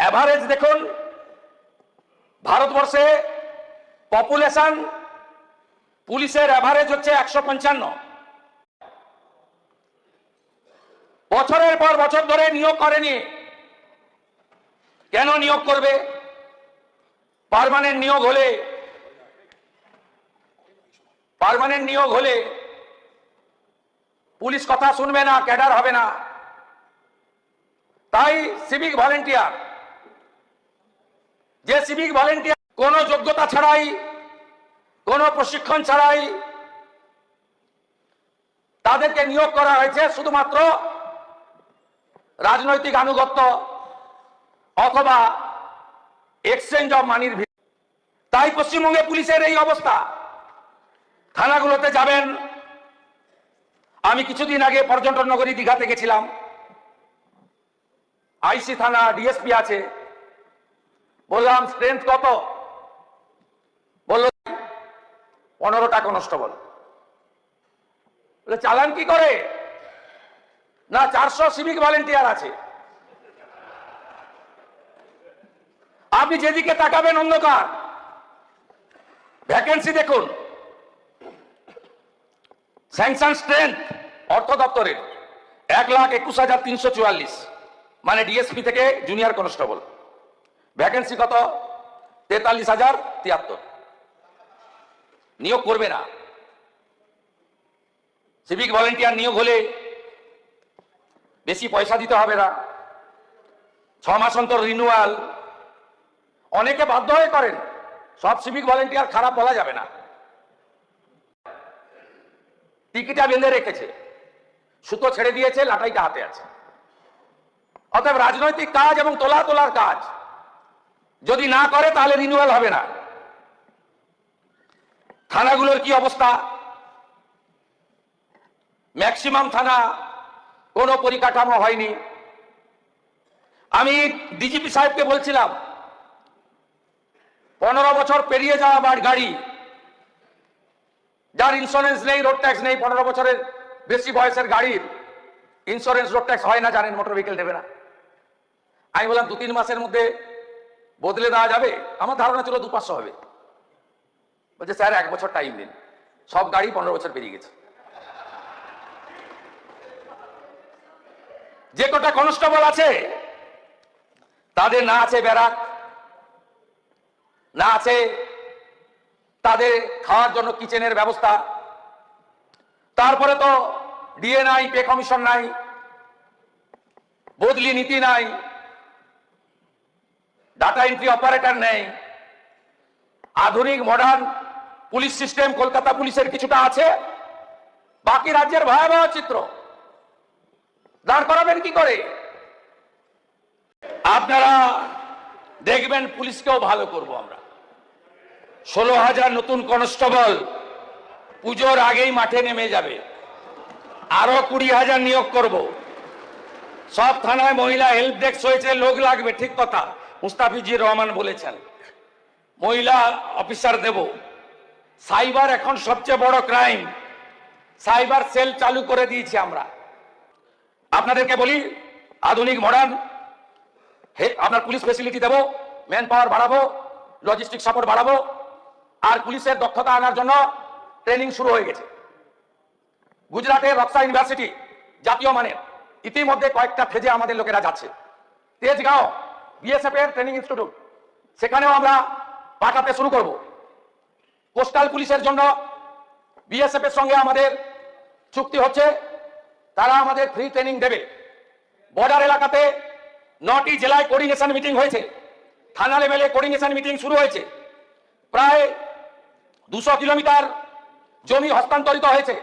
Average দেখুন, ভারতবর্ষে population পুলিশের এভারেজ হচ্ছে 155। বছরের পর বছর ধরে নিয়োগ করেনি। কেন নিয়োগ করবে? পার্মানেন্ট নিয়োগ হলে পুলিশ কথা শুনবে না, ক্যাডার হবে না। তাই সিভিক ভলেন্টিয়ার, যে সিভিক ভলেন্টিয়ার কোনো যোগ্যতা ছাড়াই, কোনো প্রশিক্ষণ ছাড়াই তাদেরকে নিয়োগ করা হয়েছে শুধুমাত্র রাজনৈতিক আনুগত্য অথবা এক্সচেঞ্জ অফ মানির ভিত্তিতে। তাই পশ্চিমবঙ্গে পুলিশের এই অবস্থা। থানাগুলোতে যাবেন, আমি কিছুদিন আগে পর্যটন নগরী দীঘাতে গেছিলাম, আইসি থানা, ডিএসপি আছে। বললাম স্ট্রেংথ কত? বলল 15টা কনস্টেবল। চালান কি করে? না, 400 সিভিক ভলেন্টিয়ার আছে। আপনি যেদিকে তাকাবেন অন্ধকার। ভ্যাকেন্সি দেখুন, স্যাংশন স্ট্রেংথ অর্থ দপ্তরের 1,21,344, মানে ডিএসপি থেকে জুনিয়র কনস্টেবল। ভ্যাকেন্সি কত? 43,073। নিয়োগ করবে না। সিভিক ভলেন্টিয়ার নিয়োগ হলে বেশি পয়সা দিতে হবে না, 6 মাস অন্তর রিনিউয়াল। অনেকে বাধ্য হয়ে করেন, সব সিভিক ভলেন্টিয়ার খারাপ বলা যাবে না। টিকিটা বেঁধে রেখেছে, সুতো ছেড়ে দিয়েছে, লাটাইটা হাতে আছে। অতএব রাজনৈতিক কাজ এবং তোলার কাজ যদি না করে তাহলে রিনিউয়াল হবে না। থানাগুলোর কি অবস্থা? ম্যাক্সিমাম থানা কোনো পরিকাঠামো হয়নি। আমি ডিজিপি সাহেবকে বলছিলাম, 15 বছর পেরিয়ে যাওয়া গাড়ি, যার ইন্স্যুরেন্স নেই, রোড ট্যাক্স নেই, 15 বছরের বেশি বয়সের গাড়ির ইন্স্যুরেন্স, রোড ট্যাক্স হয় না, জানেন, মোটর ভেহিকেল দেবে না। আমি বললাম 2-3 মাসের মধ্যে বদলে দেওয়া যাবে? আমার ধারণা ছিল 2-500 হবে। বলছে স্যার 1 বছর টাইম দিন। সব গাড়ি 15 বছর পেরিয়ে গেছে। যে কটা কনস্টেবল আছে তাদের না আছে ব্যারাক, না আছে তাদের খাওয়ার জন্য কিচেনের ব্যবস্থা। তারপরে তো ডিএ নাই, পে কমিশন নাই, বদলি নীতি নাই, ডাটা এন্ট্রি অপারেটর নেই। আধুনিক মডার্ন পুলিশ সিস্টেম কলকাতা পুলিশের কিছুটা আছে, বাকি রাজ্যের ভয়াবহ চিত্র। দাঁড় করাবেন কি করে? আপনারা দেখবেন পুলিশকেও ভালো করব আমরা। 16,000 নতুন কনস্টেবল পুজোর আগেই মাঠে নেমে যাবে। আরো 20,000 নিয়োগ করব। সব থানায় মহিলা হেল্প ডেস্ক হয়েছে, লোক লাগবে, ঠিক কথা মুস্তাফিজুর রহমান বলেছেন। মহিলা অফিসার দেব। সাইবার এখন সবচেয়ে বড় ক্রাইম, সাইবার সেল চালু করে দিয়েছি আমরা। আপনাদেরকে বলি, আধুনিক মডার্ন আপনার পুলিশ ফেসিলিটি দেব, ম্যান পাওয়ার বাড়াবো, লজিস্টিক সাপোর্ট বাড়াবো, আর পুলিশের দক্ষতা আনার জন্য ট্রেনিং শুরু হয়ে গেছে। গুজরাটের রক্সা ইউনিভার্সিটি জাতীয় মানের, ইতিমধ্যে কয়েকটা ফেজে আমাদের লোকেরা যাচ্ছে। তেজগাঁও বিএসএফ এর ট্রেনিং ইনস্টিটিউট, সেখানেও আমরা পাঠাতে শুরু করব। কোস্টাল পুলিশের জন্য বিএসএফ এর সঙ্গে আমাদের চুক্তি হচ্ছে, তারা আমাদের ফ্রি ট্রেনিং দেবে। বর্ডার এলাকাতে 9টি জেলায় কোঅর্ডিনেশন মিটিং হয়েছে, থানা লেভেলে কোঅর্ডিনেশন মিটিং শুরু হয়েছে। প্রায় 200 কিলোমিটার জমি হস্তান্তরিত হয়েছে।